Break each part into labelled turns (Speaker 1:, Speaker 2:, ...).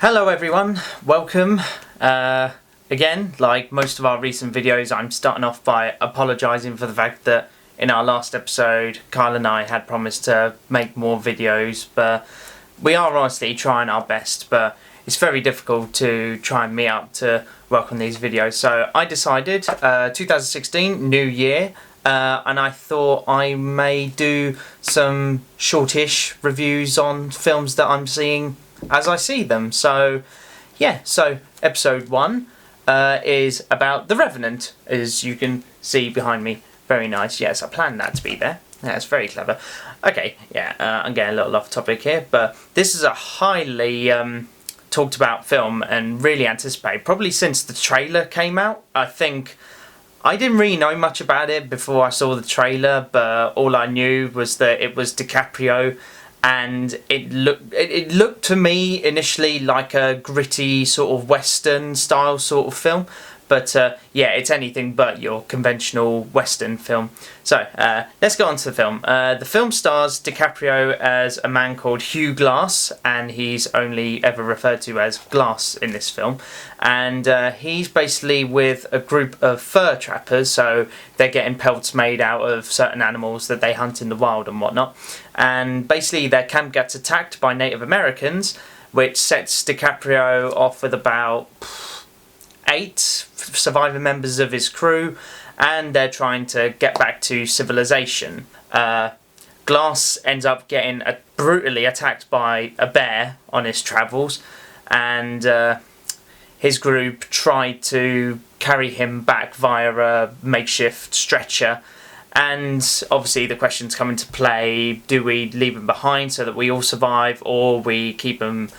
Speaker 1: Hello everyone, welcome. Again, like most of our recent videos, I'm starting off by apologising for the fact that in our last episode, Kyle and I had promised to make more videos, but we are honestly trying our best, but it's very difficult to try and meet up to work on these videos. So I decided, 2016, new year, and I thought I may do some shortish reviews on films that I'm seeing as I see them. So yeah, so episode 1 is about The Revenant, as you can see behind me. Very nice. Yes, I planned that to be there. That's very clever. Okay, yeah, I'm getting a little off topic here, but this is a highly talked about film and really anticipated, probably since the trailer came out. I think I didn't really know much about it before I saw the trailer, but all I knew was that it was DiCaprio, and it looked to me initially like a gritty sort of Western style sort of film. But yeah, it's anything but your conventional Western film. So let's go on to the film. The film stars DiCaprio as a man called Hugh Glass, and he's only ever referred to as Glass in this film. And he's basically with a group of fur trappers, so they're getting pelts made out of certain animals that they hunt in the wild and whatnot. And basically their camp gets attacked by Native Americans, which sets DiCaprio off with about 8 surviving members of his crew, and they're trying to get back to civilization. Glass ends up getting brutally attacked by a bear on his travels, and his group tried to carry him back via a makeshift stretcher. And obviously the questions come into play: do we leave him behind so that we all survive, or we keep him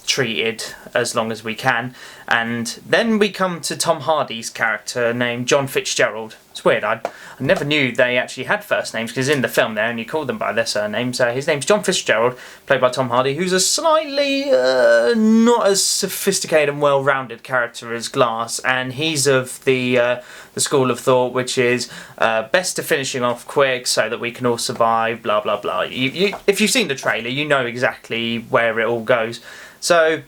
Speaker 1: treated as long as we can? And then we come to Tom Hardy's character named John Fitzgerald. It's weird, I never knew they actually had first names, because in the film they only called them by their surnames. His name's John Fitzgerald, played by Tom Hardy, who's a slightly not as sophisticated and well-rounded character as Glass, and he's of the school of thought which is best to finishing off quick so that we can all survive, blah blah blah. If you've seen the trailer, you know exactly where it all goes. So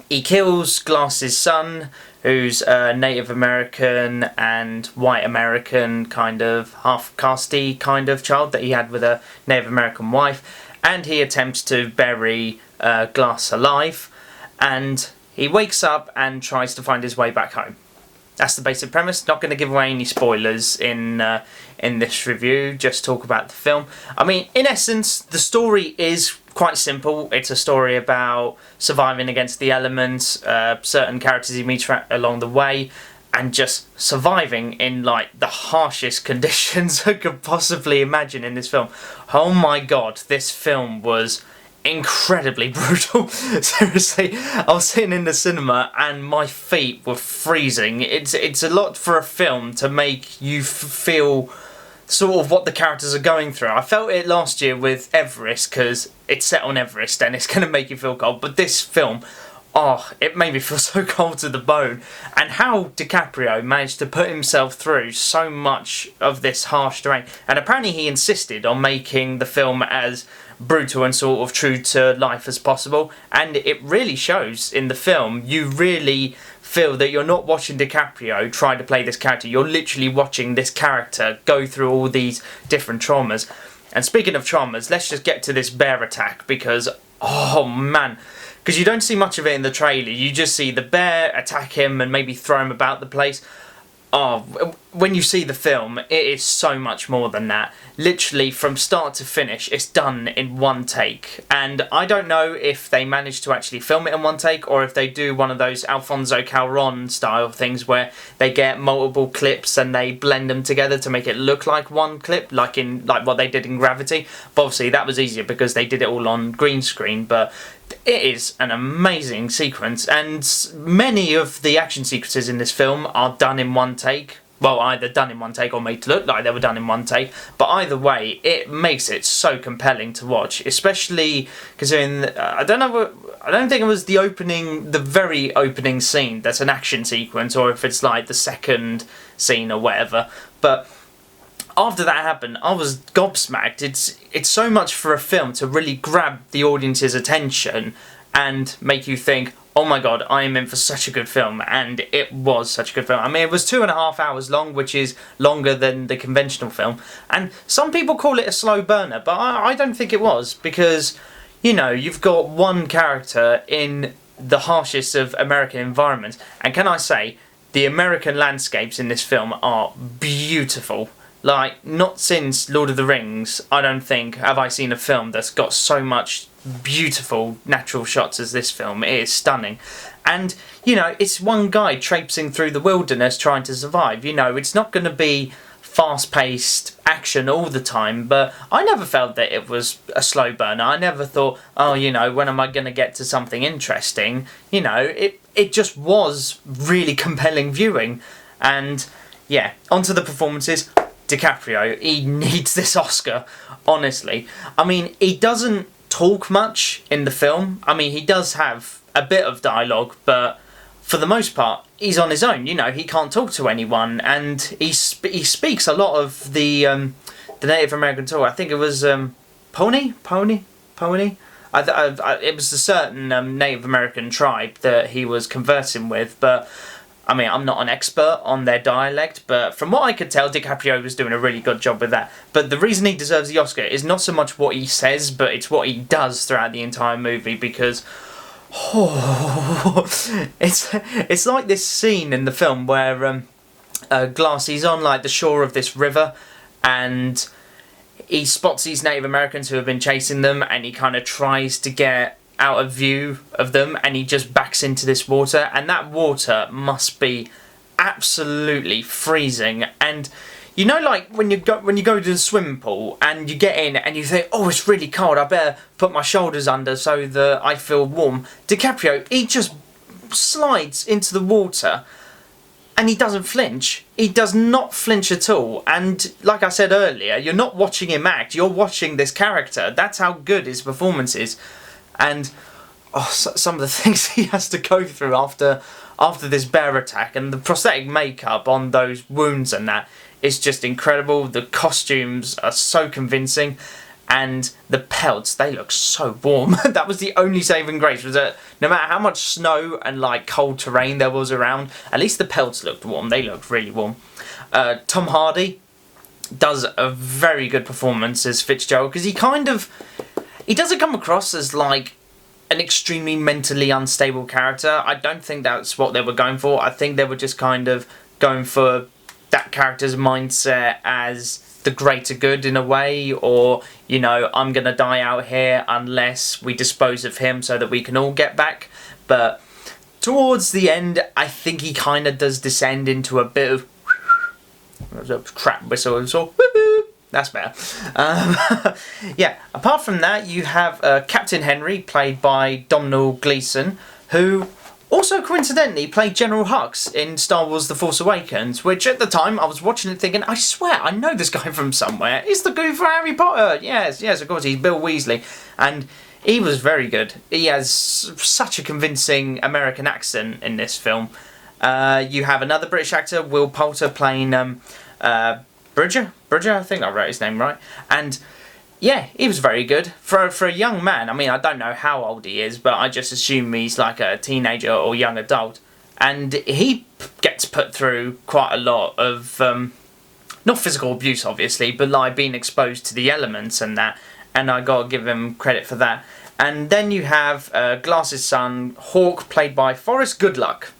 Speaker 1: he kills Glass's son, who's a Native American and white American kind of half-casty kind of child that he had with a Native American wife, and he attempts to bury Glass alive, and he wakes up and tries to find his way back home. That's the basic premise. Not going to give away any spoilers in this review, just talk about the film. I mean, in essence, the story is quite simple. It's a story about surviving against the elements, certain characters you meet along the way, and just surviving in like the harshest conditions I could possibly imagine in this film. Oh my god, this film was incredibly brutal. Seriously, I was sitting in the cinema and my feet were freezing. It's a lot for a film to make you feel sort of what the characters are going through. I felt it last year with Everest, because it's set on Everest and it's going to make you feel cold, but this film, oh, it made me feel so cold to the bone. And how DiCaprio managed to put himself through so much of this harsh terrain, and apparently he insisted on making the film as brutal and sort of true to life as possible, and it really shows in the film. You really feel that you're not watching DiCaprio try to play this character, you're literally watching this character go through all these different traumas. And speaking of traumas, let's just get to this bear attack, because oh man, because you don't see much of it in the trailer. You just see the bear attack him and maybe throw him about the place. Oh, when you see the film, it is so much more than that. Literally, from start to finish, it's done in one take. And I don't know if they managed to actually film it in one take, or if they do one of those Alfonso Cuarón style things where they get multiple clips and they blend them together to make it look like one clip, like what they did in Gravity. But obviously that was easier because they did it all on green screen. But it is an amazing sequence, and many of the action sequences in this film are done in one take. Well, either done in one take or made to look like they were done in one take. But either way, it makes it so compelling to watch, especially considering I don't think it was the very opening scene that's an action sequence, or if it's like the second scene or whatever. But after that happened, I was gobsmacked. It's so much for a film to really grab the audience's attention and make you think, oh my god, I am in for such a good film. And it was such a good film. I mean, it was 2.5 hours long, which is longer than the conventional film. And some people call it a slow burner, but I don't think it was, because, you know, you've got one character in the harshest of American environments. And can I say, the American landscapes in this film are beautiful. Like, not since Lord of the Rings, I don't think, have I seen a film that's got so much beautiful natural shots as this film. It is stunning. And, you know, it's one guy traipsing through the wilderness trying to survive. You know, it's not going to be fast-paced action all the time, but I never felt that it was a slow burner. I never thought, oh, you know, when am I going to get to something interesting? You know, it just was really compelling viewing. And, yeah, onto the performances. DiCaprio, he needs this Oscar, honestly. I mean, he doesn't talk much in the film. I mean, he does have a bit of dialogue, but for the most part, he's on his own. You know, he can't talk to anyone, and he speaks a lot of the Native American talk. I think it was Pony. It was a certain Native American tribe that he was conversing with, but I mean, I'm not an expert on their dialect, but from what I could tell, DiCaprio was doing a really good job with that. But the reason he deserves the Oscar is not so much what he says, but it's what he does throughout the entire movie, because it's like this scene in the film where Glassy's on like the shore of this river, and he spots these Native Americans who have been chasing them, and he kind of tries to get out of view of them, and he just backs into this water, and that water must be absolutely freezing. And you know, like when you go to the swimming pool and you get in and you think, oh, it's really cold, I better put my shoulders under so that I feel warm. DiCaprio, he just slides into the water and he doesn't flinch. He does not flinch at all. And like I said earlier, you're not watching him act, you're watching this character. That's how good his performance is. And some of the things he has to go through after this bear attack, and the prosthetic makeup on those wounds and that is just incredible. The costumes are so convincing, and the pelts, they look so warm. That was the only saving grace, was that no matter how much snow and like cold terrain there was around, at least the pelts looked warm. They looked really warm. Tom Hardy does a very good performance as Fitzgerald, because he doesn't come across as like an extremely mentally unstable character. I don't think that's what they were going for. I think they were just kind of going for that character's mindset as the greater good in a way, or, you know, I'm going to die out here unless we dispose of him so that we can all get back. But towards the end, I think he kind of does descend into a bit of crap whistle, so that's better. Yeah, apart from that, you have Captain Henry, played by Domhnall Gleeson, who also coincidentally played General Hux in Star Wars The Force Awakens, which at the time I was watching it thinking, I swear I know this guy from somewhere. It's the guy for Harry Potter. Yes, of course, he's Bill Weasley. And he was very good. He has such a convincing American accent in this film. You have another British actor, Will Poulter, playing Bridger, I think I wrote his name right. And yeah, he was very good. For a young man, I mean, I don't know how old he is, but I just assume he's like a teenager or young adult. And he gets put through quite a lot of, not physical abuse obviously, but like being exposed to the elements and that. And I gotta give him credit for that. And then you have Glass's son, Hawk, played by Forrest Goodluck.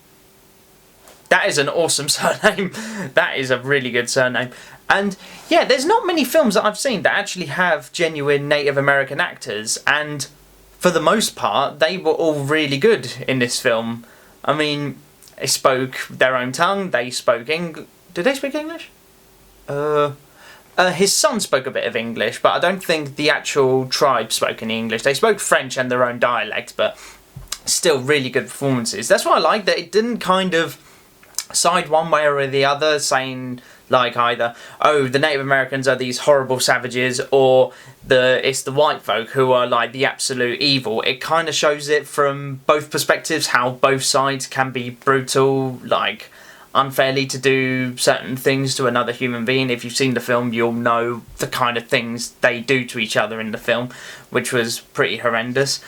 Speaker 1: That is an awesome surname. That is a really good surname. And yeah, there's not many films that I've seen that actually have genuine Native American actors, and for the most part, they were all really good in this film. I mean, they spoke their own tongue, they spoke English. Did they speak English? His son spoke a bit of English, but I don't think the actual tribe spoke any English. They spoke French and their own dialect, but still really good performances. That's why I like that it didn't kind of side one way or the other, saying like either, oh, the Native Americans are these horrible savages, or it's the white folk who are like the absolute evil. It kind of shows it from both perspectives, how both sides can be brutal, like unfairly to do certain things to another human being. If you've seen the film, you'll know the kind of things they do to each other in the film, which was pretty horrendous.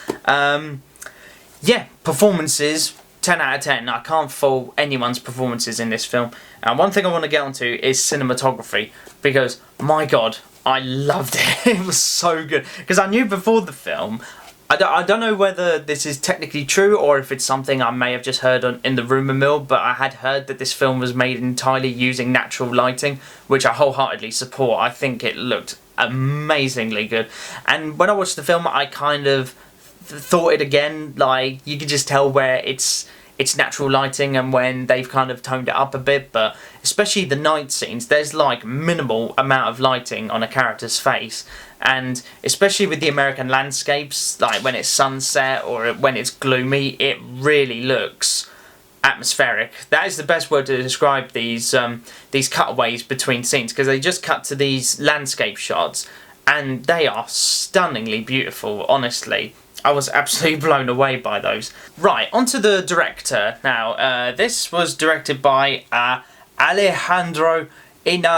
Speaker 1: yeah, performances, 10 out of 10. I can't fault anyone's performances in this film. And one thing I want to get onto is cinematography, because, my God, I loved it. It was so good. Because I knew before the film, I don't know whether this is technically true or if it's something I may have just heard in the rumour mill, but I had heard that this film was made entirely using natural lighting, which I wholeheartedly support. I think it looked amazingly good. And when I watched the film, I kind of thought it again, like, you could just tell where it's natural lighting and when they've kind of toned it up a bit, but especially the night scenes, there's like minimal amount of lighting on a character's face, and especially with the American landscapes, like when it's sunset or when it's gloomy, it really looks atmospheric. That is the best word to describe these cutaways between scenes, because they just cut to these landscape shots and they are stunningly beautiful, honestly. I was absolutely blown away by those. Right, onto the director now. This was directed by Alejandro Inarritu.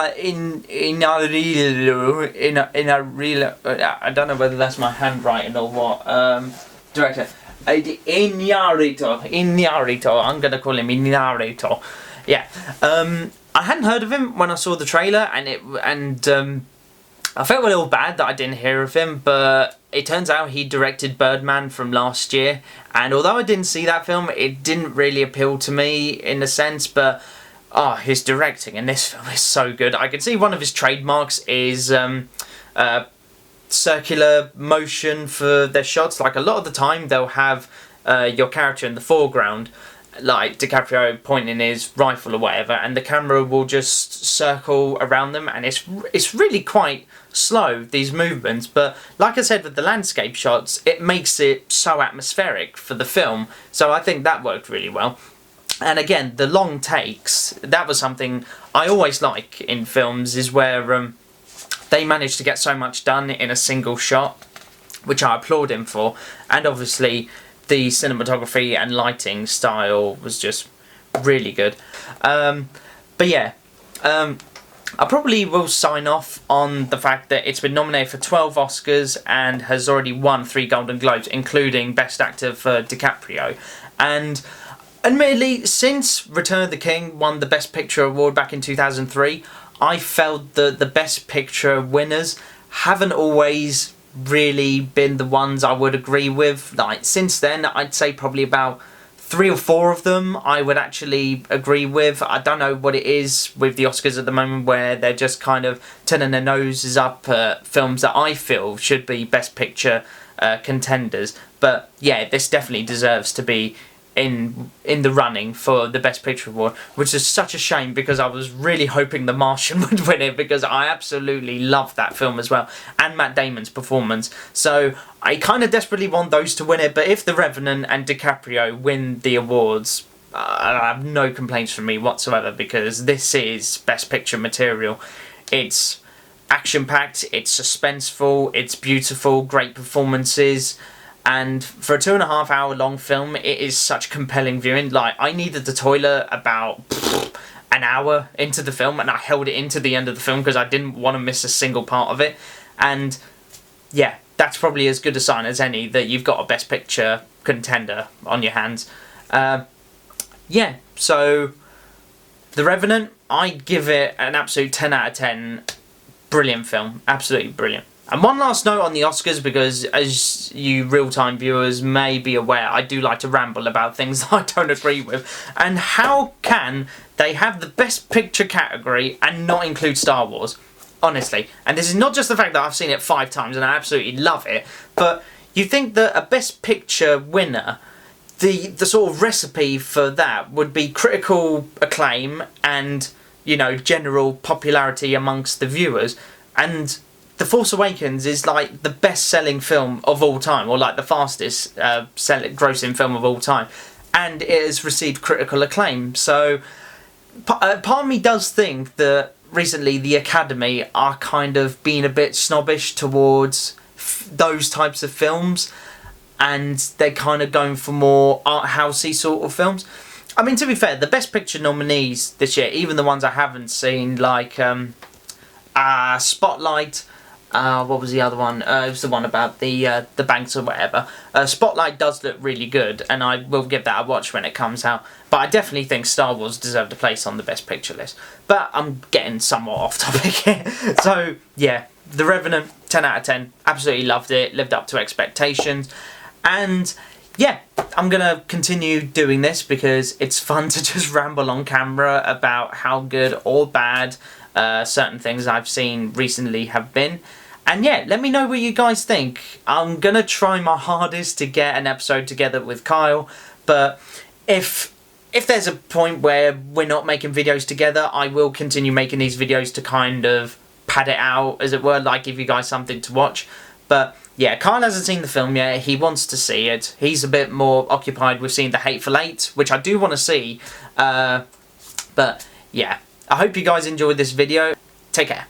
Speaker 1: I don't know whether that's my handwriting or what. Director Inarritu. I'm gonna call him Inarritu. Yeah. I hadn't heard of him when I saw the trailer, and I felt a little bad that I didn't hear of him, but it turns out he directed Birdman from last year, and although I didn't see that film, it didn't really appeal to me in a sense, but his directing in this film is so good. I can see one of his trademarks is circular motion for their shots. Like, a lot of the time they'll have your character in the foreground, like DiCaprio pointing his rifle or whatever, and the camera will just circle around them, and it's really quite slow, these movements, but like I said with the landscape shots, it makes it so atmospheric for the film, so I think that worked really well. And again, the long takes, that was something I always like in films, is where they manage to get so much done in a single shot, which I applaud him for, and obviously the cinematography and lighting style was just really good. But yeah, I probably will sign off on the fact that it's been nominated for 12 Oscars and has already won 3 Golden Globes, including Best Actor for DiCaprio. And admittedly, since Return of the King won the Best Picture award back in 2003, I felt that the Best Picture winners haven't always really been the ones I would agree with. Like, since then, I'd say probably about 3 or 4 of them I would actually agree with. I don't know what it is with the Oscars at the moment, where they're just kind of turning their noses up at films that I feel should be Best Picture contenders. But yeah, this definitely deserves to be in the running for the Best Picture award, which is such a shame, because I was really hoping The Martian would win it, because I absolutely loved that film as well, and Matt Damon's performance. So I kind of desperately want those to win it, but if The Revenant and DiCaprio win the awards, I have no complaints from me whatsoever, because this is Best Picture material. It's action-packed, it's suspenseful, it's beautiful, great performances. And for a 2.5 hour long film, it is such compelling viewing. Like, I needed the toilet about an hour into the film, and I held it into the end of the film because I didn't want to miss a single part of it. And yeah, that's probably as good a sign as any that you've got a Best Picture contender on your hands. Yeah, so The Revenant, I'd give it an absolute 10 out of 10. Brilliant film, absolutely brilliant. And one last note on the Oscars, because as you real-time viewers may be aware, I do like to ramble about things that I don't agree with. And how can they have the Best Picture category and not include Star Wars? Honestly. And this is not just the fact that I've seen it 5 times and I absolutely love it, but you think that a Best Picture winner, the sort of recipe for that would be critical acclaim and, you know, general popularity amongst the viewers. And The Force Awakens is like the best-selling film of all time, or like the fastest grossing film of all time, and it has received critical acclaim. So part of me does think that recently the Academy are kind of being a bit snobbish towards those types of films, and they're kind of going for more art housey sort of films. I mean, to be fair, the Best Picture nominees this year, even the ones I haven't seen, like Spotlight, What was the other one? It was the one about the banks or whatever. Spotlight does look really good, and I will give that a watch when it comes out. But I definitely think Star Wars deserved a place on the Best Picture list. But I'm getting somewhat off topic here. So, yeah, The Revenant, 10 out of 10. Absolutely loved it, lived up to expectations. And yeah, I'm going to continue doing this because it's fun to just ramble on camera about how good or bad certain things I've seen recently have been. And yeah, let me know what you guys think. I'm going to try my hardest to get an episode together with Kyle, but if there's a point where we're not making videos together, I will continue making these videos to kind of pad it out, as it were, like give you guys something to watch. But yeah, Kyle hasn't seen the film yet. He wants to see it. He's a bit more occupied with seeing The Hateful Eight, which I do want to see. But yeah, I hope you guys enjoyed this video. Take care.